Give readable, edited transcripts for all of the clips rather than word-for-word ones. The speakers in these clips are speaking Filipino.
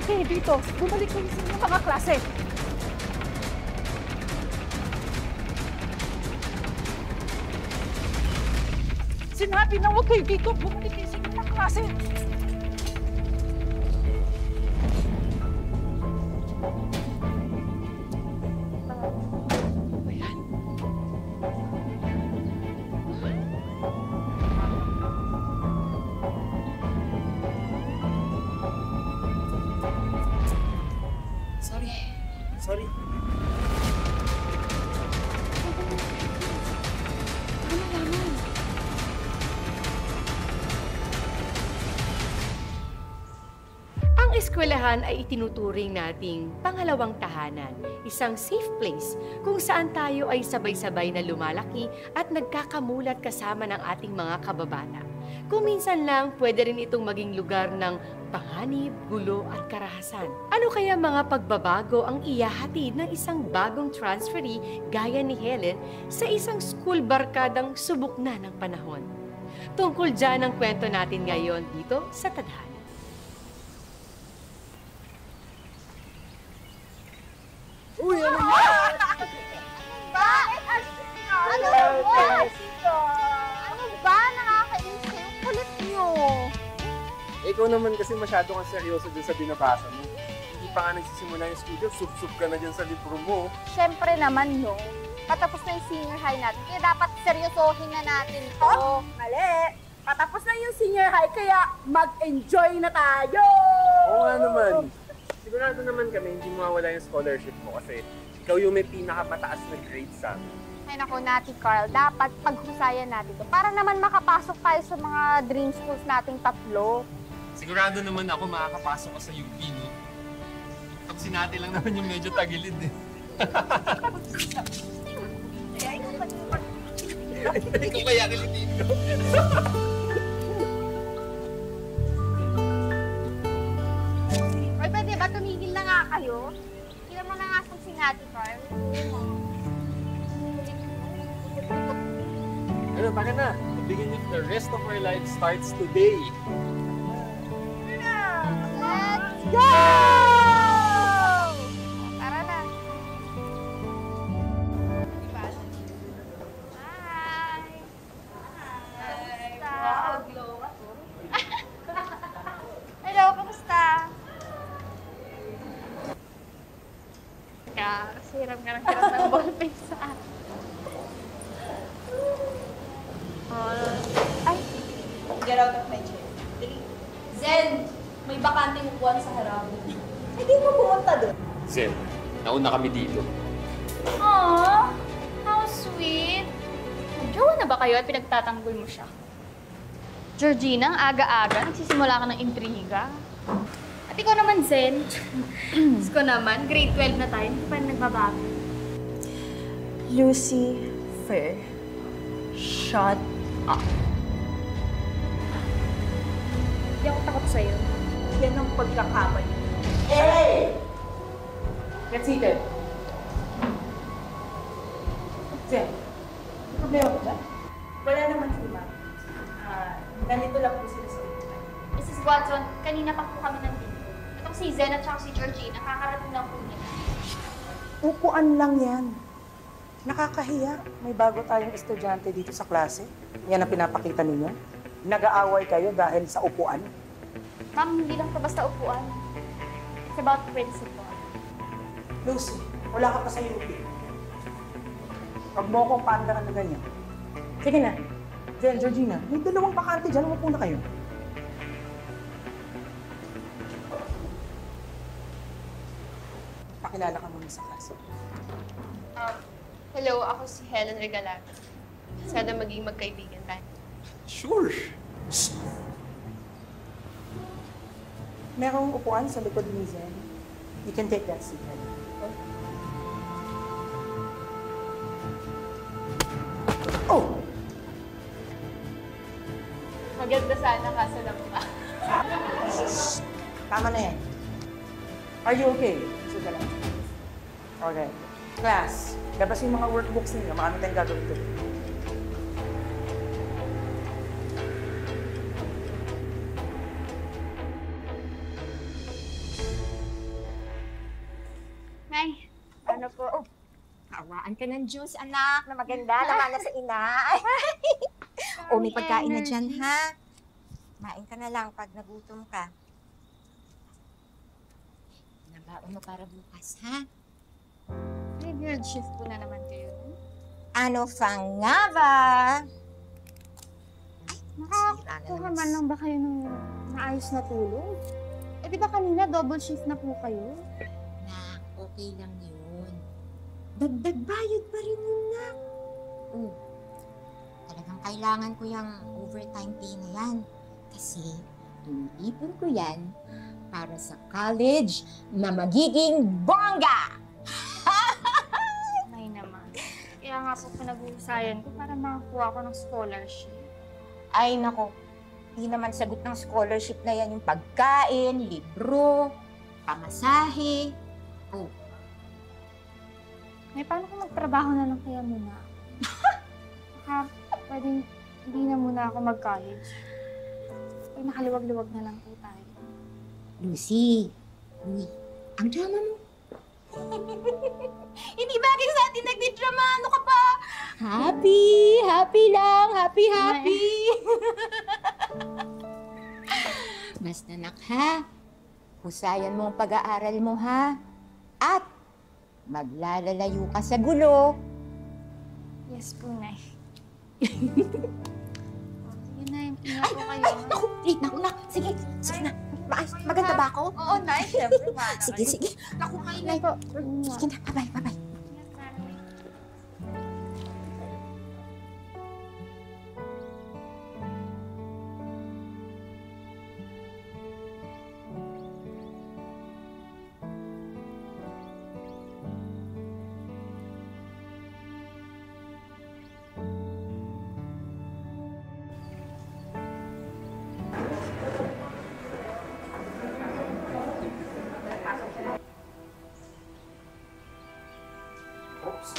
Bumalik kayo dito. Bumalik kayo sa inyong mga klase. Sinabi na huwag kayo dito. Bumalik kayo sa inyong mga klase. Sorry. Ano naman? Ang eskwelahan ay itinuturing nating pangalawang tahanan, isang safe place kung saan tayo ay sabay-sabay na lumalaki at nagkakamulat kasama ng ating mga kababata. Kung minsan lang, pwede rin itong maging lugar ng panganib, gulo at karahasan. Ano kaya mga pagbabago ang iyahatid ng isang bagong transferee gaya ni Helen sa isang school barkadang subok na ng panahon? Tungkol dyan ang kwento natin ngayon dito sa Tadhana. Uy, ano yan? Bakit? Ano ba? Ano ba? Nakakainis kayo. Kulit nyo. Ikaw naman kasi masyado kang seryoso dun sa binabasa mo. Hindi pa nga nagsisimula yung studio, sup-sup ka na dyan sa libro mo. Siyempre naman, no. Patapos na yung senior high natin, kaya dapat seryosohin na natin to. Oh, mali. Patapos na yung senior high, kaya mag-enjoy na tayo! Oo nga naman. Sigurado naman kami, hindi mawawala yung scholarship mo kasi ikaw yung may pinakamataas na grade sa amin. Ay naku, Nati Carl, dapat paghusayan natin to para naman makapasok tayo sa mga dream schools nating tatlo. Sigurado naman ako makakapasok ko sa UP, no? Pag sinati lang naman yung medyo tagilid, eh. Ikaw kaya kilitin ko. Oy, pwede ba tumigil na nga kayo? Tingnan mo na nga sa si Nati Carl. Ano, baka na. The rest of our life starts today. Let's go! Tara na. Hi! Hello, kamusta? Kasi hiram ka ng ballpen sa akin. Ay! Get out of my chair. Zen! May bakanteng upuan sa harap. Hindi mo pumunta doon. Zen, nauna kami dito. Aww, how sweet. Nag-jowa na ba kayo at pinagtatanggol mo siya? Georgina, ang aga-aga, nagsisimula ka ng intriga. At ikaw naman, Zen. Diyos ko naman, grade 12 na tayo, hindi pa nagbabago. Lucy Fair, shut up. Hindi ako takot sa'yo. Yan ang pagkakamali. Hey! Get seated. Zen, may problema ba dyan? Wala naman sila. Ganito lang po sila sa upuan. Mrs. Watson, kanina pa po kami nandito. Itong si Zen at saka si Georgina, nakakarating lang po nila. Upuan lang yan. Nakakahiya. May bago tayong estudyante dito sa klase. Yan ang pinapakita ninyo. Nag-aaway kayo dahil sa upuan. Ma'am, hindi lang ito basta upuan. It's about principle. Lucy, wala ka pa sa UP. Huwag mo akong paandaran na ganyan. Sige na. Jen, Georgina, may dalawang bakante dyan. Umupo na kayo. Pakilala ka muna sa klase. Hello, ako si Helen Regalan. Sana maging magkaibigan tayo. Sure. Merong upuan sa likod ni Zen. You can take that seat. Oh! Maganda sana kaso lang pa. Tama na yan. Are you okay? Sige lang. Okay. Class, labas yung mga workbooks ninyo. Marami tayong gagawin today. ko. Hawaan ka ng juice, anak, na maganda, naman na sa ina. May pagkain na dyan, ha? Kumain ka na lang pag nagutom ka. Nabaon mo para bukas, ha? Graveyard shift po na naman kayo. Ano fang nga ba? Nakakuha man lang ba kayo ng maayos na tulog? Eh, di ba kanina double shift na po kayo? Na, okay lang yun. Dagdag bayad pa rin yun na. Talagang kailangan ko yung overtime pay na yan. Kasi iniipon ko yan para sa college na magiging bongga! May naman. Kaya nga po pinag-uusayan ko para makakuha ko ng scholarship. Ay, nako. Di naman sagot ng scholarship na yan yung pagkain, libro, pamasahe. May paano kung magtrabaho na lang kaya muna? Baka pwedeng hindi na muna ako mag-college. Ay, nakaliwag-liwag na lang po tayo. Lucy, uy, ang drama mo. Hindi bagay sa atin nagdi-drama. Ano ka ba? Happy lang. Happy. Basta nak, ha? Husayan mo ang pag-aaral mo, ha? At maglalalayo ka sa gulo. Yes po, Nay. Sige, Nay. Ingat po kayo. Ay, naku, nak. Sige na. Maganda ba ako? Oo, Nay. Siyempre, Sige. Naku, Nay po. Sige na, bye-bye.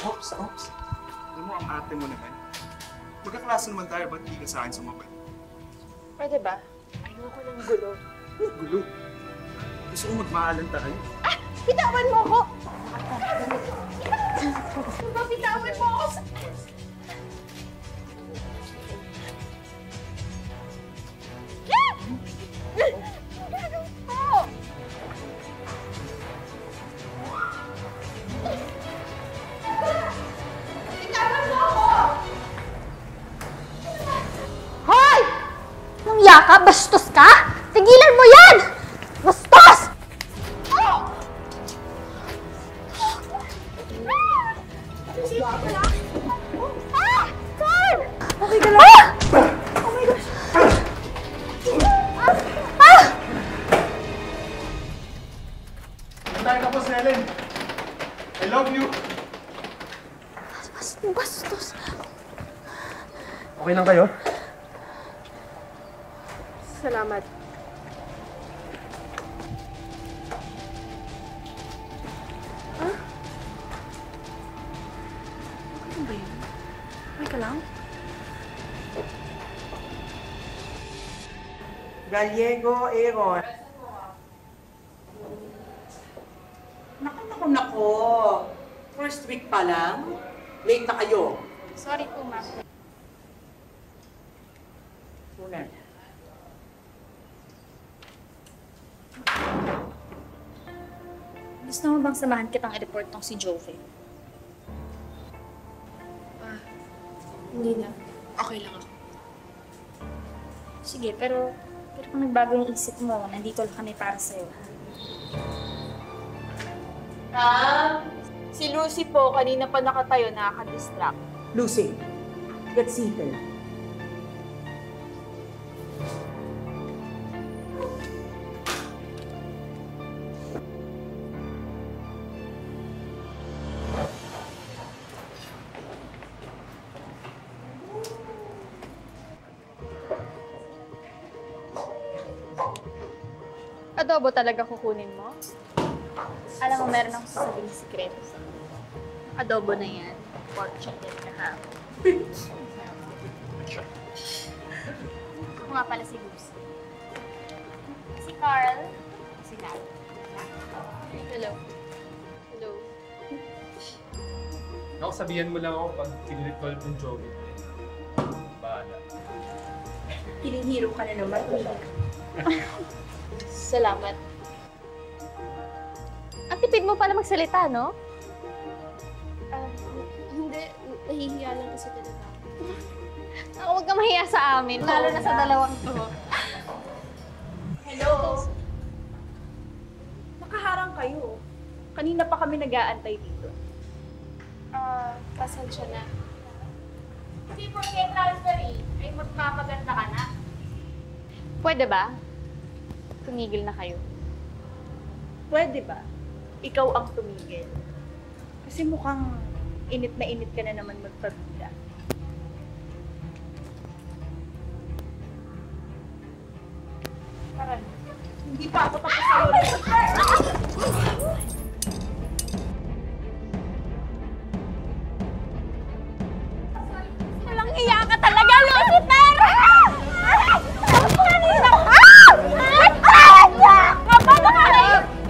Oops. Alam mo, ang ate mo naman. Magkaklase naman tayo, ba't hindi ka sa akin sumabay? Pwede ba? Ayoko ng gulo. Gulo. Gusto ko magmahalan tayo. Bitawan mo ako! Bitawan mo ako! Hoy! Nung yaka, bastos ka? Tigilan mo yan! Bastos! Carl! Okay ka lang? Oh my gosh! Tayo ka po, Helen. I love you. Bastos! Okay lang kayo? Salamat. Ano ba yun? Okay ka lang? Gallego, Aaron. Nako. First week pa lang. Late na kayo. Sorry po, ma'am. Una. Gusto mo bang samahan kitang i-report tong si Joven? Hindi na. Okay lang ako. Sige, pero kung nagbago yung isip mo, nandito lang kami para sa'yo. Si Lucy po, kanina pa nakatayo, nakaka-distract. Lucy, get seated. Adobo talaga kukunin mo? Alam mo, meron akong sasabihin sikreto sa'yo. Adobo na yan. Pork chocolate na hapon. Ako nga pala si Lucy. Si Carl. Si Nat. Hello. Hello. Ako, sabihan mo lang ako pag kinilit-call ng jogging. Bahala. Kiling-hero ka na naman. Salamat. Ang tipid mo pala magsalita, no? Hindi, nahihiya lang kasi talaga. Huwag kang mahiya sa amin, lalo na sa dalawang to. Hello? Nakaharang kayo. Kanina pa kami nag-aantay dito. Pasensya na. Hindi porke transfer ay magpapaganda ka na. Pwede ba? Tumigil na kayo. Pwede ba? Ikaw ang tumigil. Kasi mukhang init ka na naman magpabida. Tara. Hindi pa ako tapos sa ulit. Walang hiya ka talaga, Lucifer!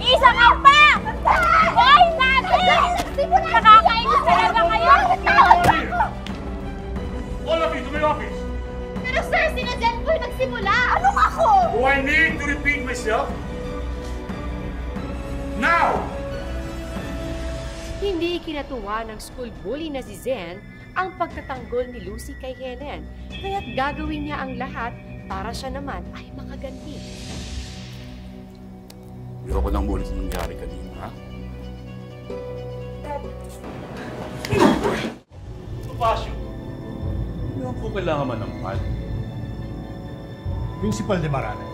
Isa ka pa! Hoy, sabi! Nakakainis talaga kayo! All of you to my office! Pero sir, sinadyan ko yung nagsimula! Anong ako? Do I need to repeat myself? Now! Hindi ikinatuwa ng school bully na si Zen ang pagtatanggol ni Lucy kay Helen, kaya't gagawin niya ang lahat para siya naman ay makaganti. Ayoko lang muli sa nangyari kanina, ha? Pasyo, hindi naman po kailangan manampal. Principal de Marana,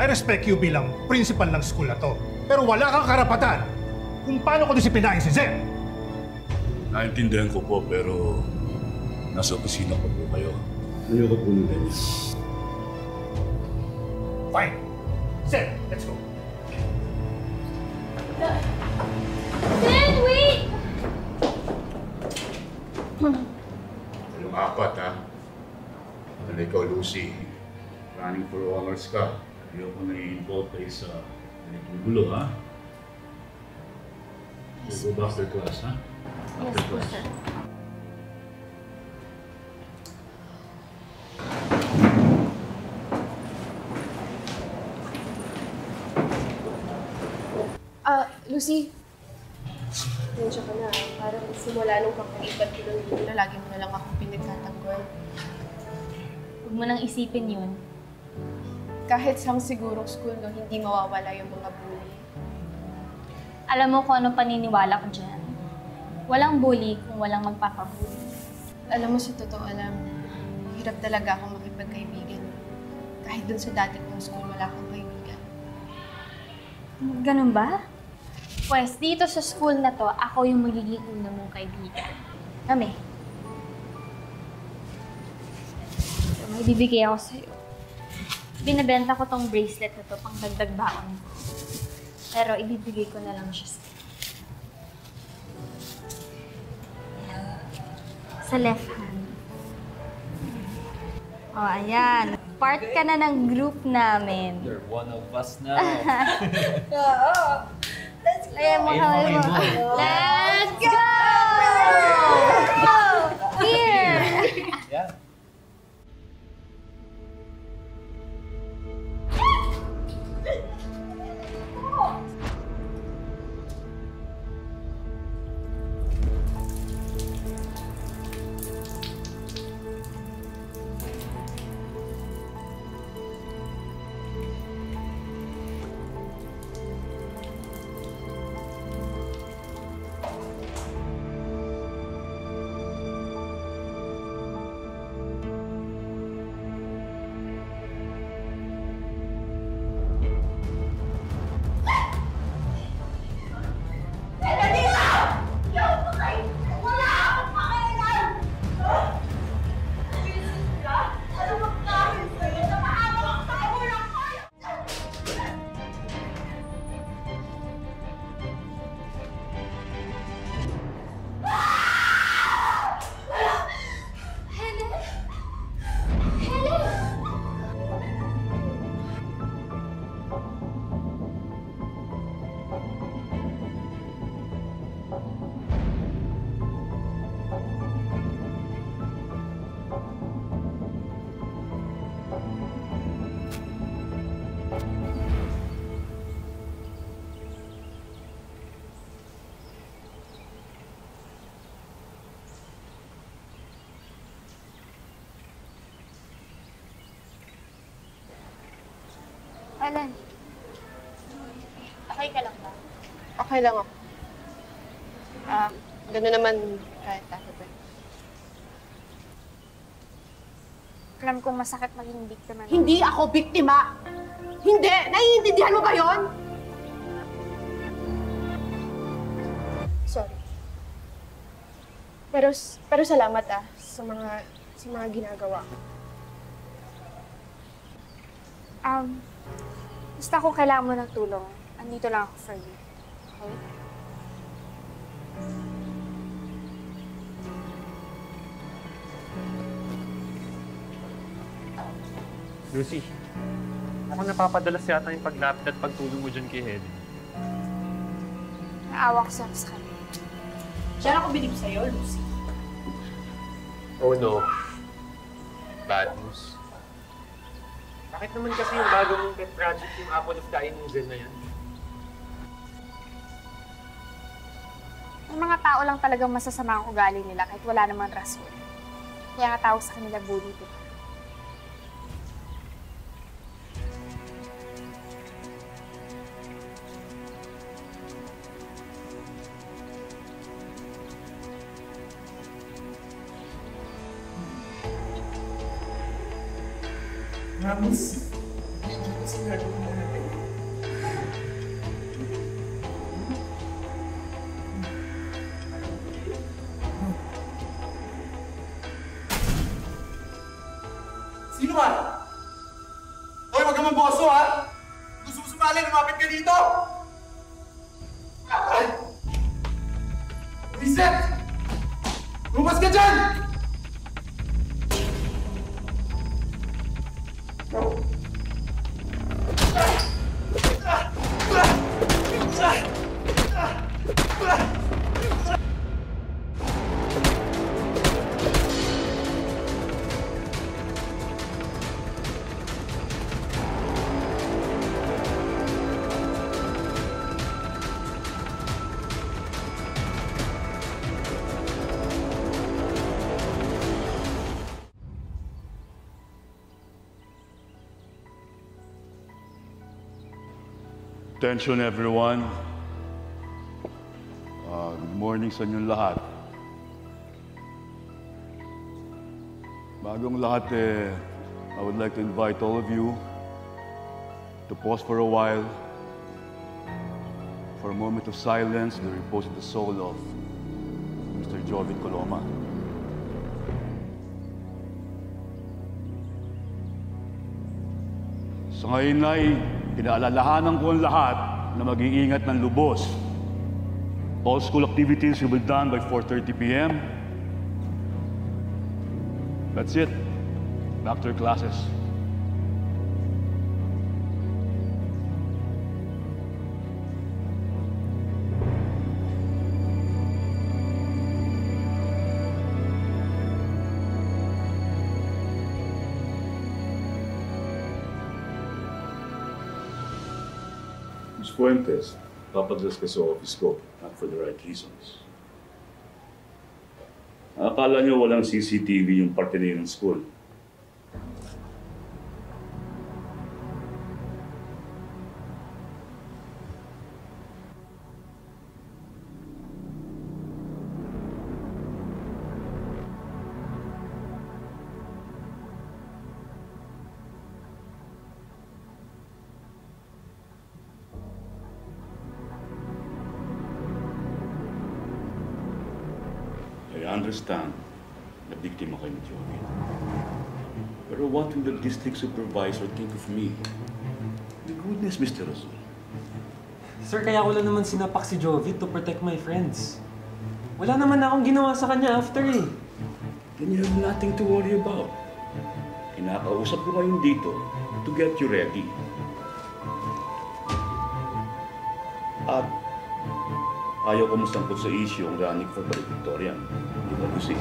I respect you bilang principal ng school na to. Pero wala kang karapatan kung paano ko disipinahin si Zen. Naintindihan ko po, pero nasa opisina ko po kayo. Ayoko po ng ganyan. Fine. Zen, let's go. Zen, wait! Yung apat, ha? Ano ikaw, Lucy? Running for honors ka. Ayoko na-involve kayo sa ganitong gulo, ha? So go back to class, ha? Yes po, sir. Lucy. Tensya ka na. Parang simula nung kakaibat ko ng yun na lagi mo na lang ako pinagtatanggol. Huwag mo nang isipin yun. Kahit sang sigurong school, no, hindi mawawala yung mga bully. Alam mo kung anong paniniwala ko dyan. Walang bully kung walang magpapabully. Alam mo, sa totoo alam, hirap talaga akong makipagkaibigan. Kahit dun sa dati kong school, wala akong kaibigan. Ganun ba? Pues, dito sa school na to, ako yung magiging una mong kaibigan. Kami. So, may bibigay ako sa'yo. Binabenta ko tong bracelet na to pang dagdag baon ko. Pero ibibigay ko na lang siya sa'yo. Sa left hand. O, ayan. Part ka na ng group namin. You're one of us now. Oo. Let's go! Ayan mo kami mo. Let's go! Here! Yeah. Ellen, Okay ka lang ba? Okay lang ako. Gano'n naman kahit ako ba. alam kong masakit maging biktima. Hindi ako biktima! Hindi! Naiintindihan mo ba yon? Sorry. Pero salamat sa mga ginagawa ko. Basta kung kailangan mo ng tulong, andito lang ako for you. Okay? Lucy, ako napapadalas yata yung paglapit at pagtulong mo dyan kay Hedy. Naawa ko sa kanya. Diyan ako bilib sa'yo, Lucy. Oh no. Bad news. Bakit naman kasi yung bago mong pet project yung Apple of Dinozel na yan? May mga tao lang talagang masasama ang ugali nila kahit wala namang rason. Kaya nga tawag sa kanila bully, diba? Ramos, medyo kasi gagawin natin. Sino man? Hoy, wag naman boso, ha? Gusto mo sumali, lumapit ka dito! Ay! Reset! Lumas ka dyan! Attention everyone. Good morning sa inyong lahat. Bagong lahat I would like to invite all of you to pause for a while for a moment of silence to repose in the soul of Mr. Jovit Coloma. So ngayon ay pinaalalahanan ko ang lahat na mag-iingat ng lubos. All school activities will be done by 4:30 p.m. That's it. Back to your classes. Ms. Fuentes, papadalas ka sa office ko, not for the right reasons. Akala niyo walang CCTV yung parte na yun ng school. I understand na biktima kayo ni Jovit. Pero what will the district supervisor think of me? My goodness, Mr. Razul. Sir, kaya ko lang naman sinapak si Jovit to protect my friends. Wala naman akong ginawa sa kanya after eh. Then you have nothing to worry about. Kinakausap ko ngayon dito to get you ready. At ayaw ko masangkot sa issue ang running for valedictorian. Di ba, Lucy?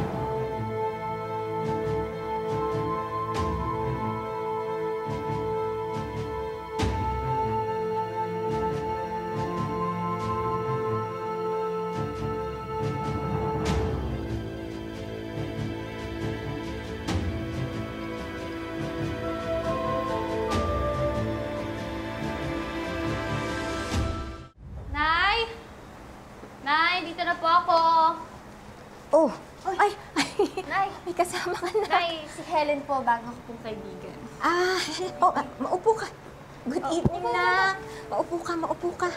kasama ka na. Nay, si Helen po, bago ko pong kaibigan. Maupo ka. Good evening na. Maupo ka.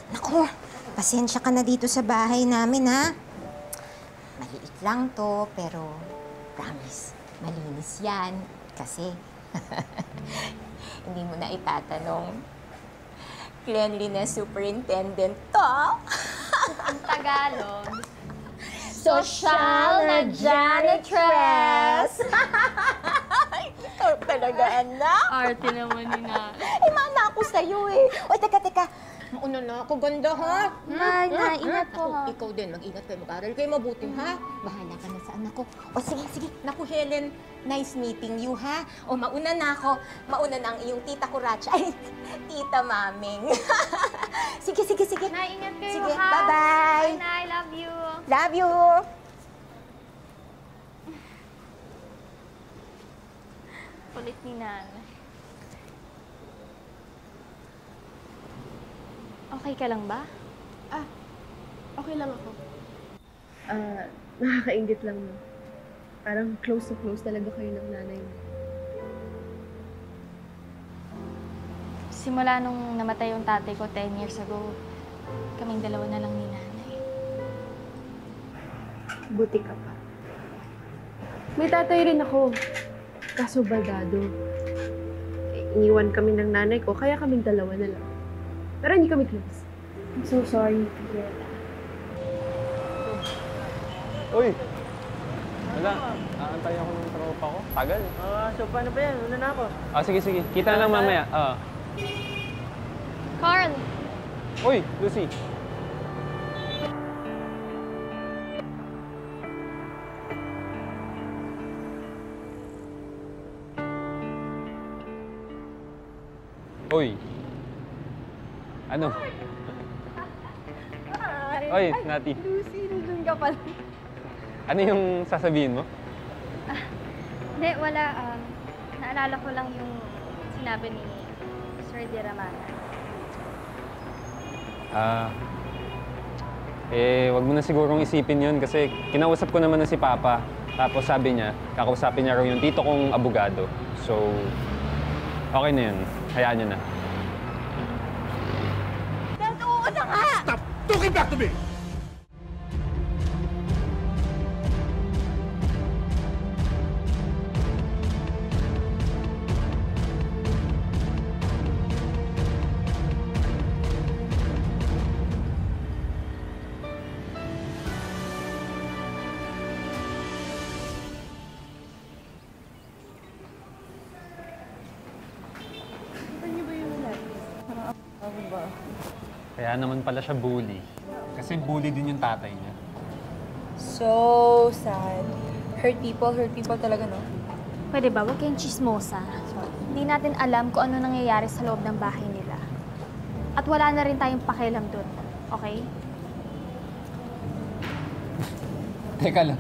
Naku, pasensya ka na dito sa bahay namin, ha? Maliit lang to, pero promise, malinis yan. Kasi, hindi mo na itatanong. Cleanliness superintendent to. Ang Tagalog. Sosyal na janitress! Ikaw talaga, anak. Arte naman ni Nanay. Imana ako sa'yo eh. O, teka. Mauna na ako, ganda, ha? Nay, ingat po, ha? Ikaw din, mag-ingat kayo, mag-aral kayo mabuti, ha? Bahala ka na sa anak ko. O, sige. Naku, Helen, nice meeting you, ha? O, mauna na ako. Mauna na ang iyong tita Kuracha. Ay, tita Maming. Sige. Nay, ingat kayo, Sige, ha? bye-bye. Bye, Nay. Love you. Love you. Kulit ni Nanay. Okay ka lang ba? Okay lang ako. Nakakaingit lang, no? Parang close to close talaga kayo ng nanay mo. Simula nung namatay yung tatay ko 10 years ago, kaming dalawa na lang ni Nanay. Buti ka pa. May tatay rin ako. Kaso baldado. Iniwan kami ng nanay ko, kaya kaming dalawa na lang. Pero hindi kami close. I'm so sorry to hear that. Uy! Wala. Aantay ako ng tropa ko. Tagal. So paano ba yan? Una na ako. Sige. Kita na lang mamaya. Carl! Uy, Lucy. Uy. Ano? Oy, Nati. Lucy, nandun ka pala. Ano yung sasabihin mo? Hindi, wala. Naalala ko lang yung sinabi ni Sir Di Ramana. Wag mo na sigurong isipin yun kasi kinausap ko naman na si Papa. Tapos sabi niya, kakausapin niya raw yung tito kong abogado. So, okay na yun. Hayaan niyo na. Dad, oo na nga! Stop talking back to me! Kaya naman pala siya bully. Kasi bully din yung tatay niya. So sad. Hurt people talaga, no? Pwede ba? Huwag kayong chismosa. Hindi natin alam kung ano nangyayari sa loob ng bahay nila. At wala na rin tayong pakialam dun. Okay? Teka lang.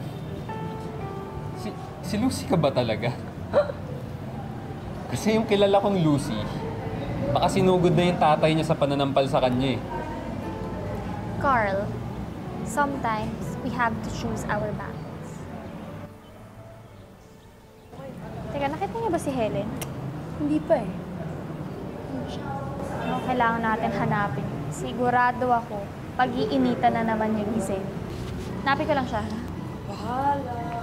Si Lucy ka ba talaga? Kasi yung kilala kong Lucy, baka sinugod na yung tatay niya sa pananampal sa kanya eh. Carl, sometimes we have to choose our battles. Teka, nakita niyo ba si Helen? Hindi pa eh. Ano kailangan natin hanapin? Sigurado ako, pag-iinitan na naman yung Giselle. Hanapin ko lang siya. Bahala.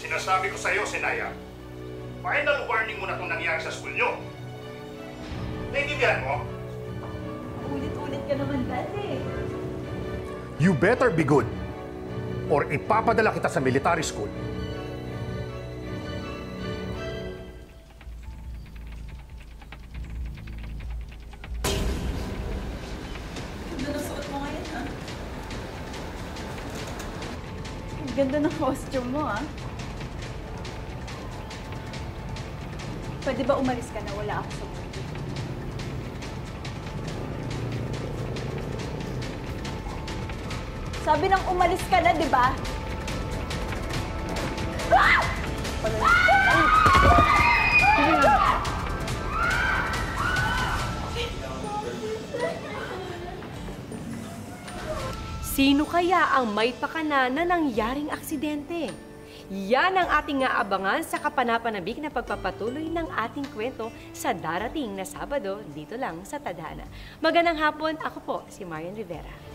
Sinasabi ko sa'yo, Sinaya, final warning mo na itong nangyari sa school nyo. Naintindihan mo? Ulit-ulit ka naman dati. You better be good or ipapadala kita sa military school. Ganda ng suot mo ngayon, ha? Ganda ng costume mo, ah. Pwede ba umalis ka na? Wala ako sa mundo. Sabi nang umalis ka na, di ba? Sino kaya ang may pakana na nangyaring aksidente? Yan ang ating aabangan sa kapanapanabik na pagpapatuloy ng ating kwento sa darating na Sabado dito lang sa Tadhana. Magandang hapon, ako po si Marian Rivera.